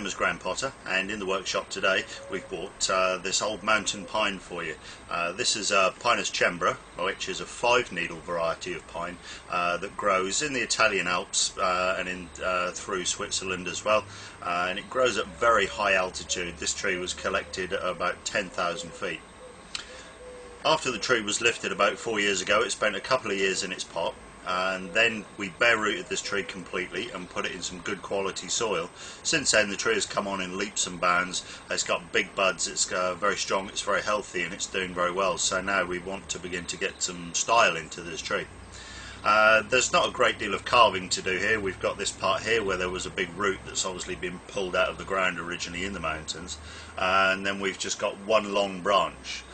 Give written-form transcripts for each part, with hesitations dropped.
name is Graham Potter, and in the workshop today we've bought this old mountain pine for you. This is a Pinus chembra, which is a 5-needle variety of pine that grows in the Italian Alps and through Switzerland as well, and it grows at very high altitude. This tree was collected at about 10,000 feet. After the tree was lifted about 4 years ago, it spent a couple of years in its pot, and then we bare rooted this tree completely and put it in some good quality soil. Since then the tree has come on in leaps and bounds. It's got big buds, it's very strong, it's very healthy, and it's doing very well. So now we want to begin to get some style into this tree. There's not a great deal of carving to do here. We've got this part here where there was a big root that's obviously been pulled out of the ground originally in the mountains, and then we've just got one long branch.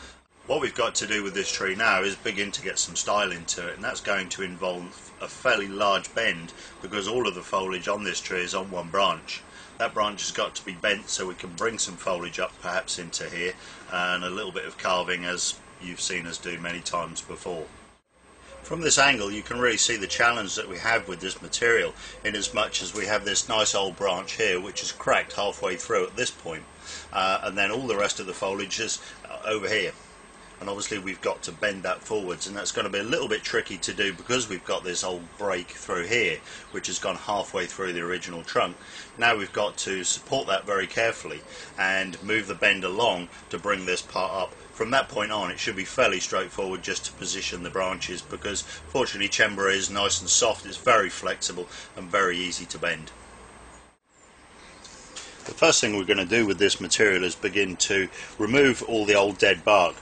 What we've got to do with this tree now is begin to get some style into it, and that's going to involve a fairly large bend, because all of the foliage on this tree is on one branch. That branch has got to be bent so we can bring some foliage up perhaps into here, and a little bit of carving, as you've seen us do many times before. From this angle you can really see the challenge that we have with this material, in as much as we have this nice old branch here which is cracked halfway through at this point, and then all the rest of the foliage is over here. And obviously we've got to bend that forwards, and that's going to be a little bit tricky to do because we've got this old break through here which has gone halfway through the original trunk. Now we've got to support that very carefully and move the bend along to bring this part up. From that point on it should be fairly straightforward just to position the branches, because fortunately chembra is nice and soft, it's very flexible and very easy to bend. The first thing we're going to do with this material is begin to remove all the old dead bark.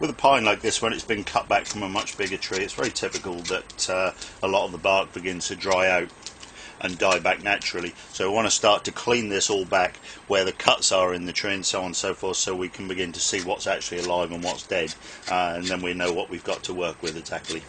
With a pine like this, when it's been cut back from a much bigger tree, it's very typical that a lot of the bark begins to dry out and die back naturally. So we want to start to clean this all back where the cuts are in the tree and so on and so forth, so we can begin to see what's actually alive and what's dead, and then we know what we've got to work with exactly.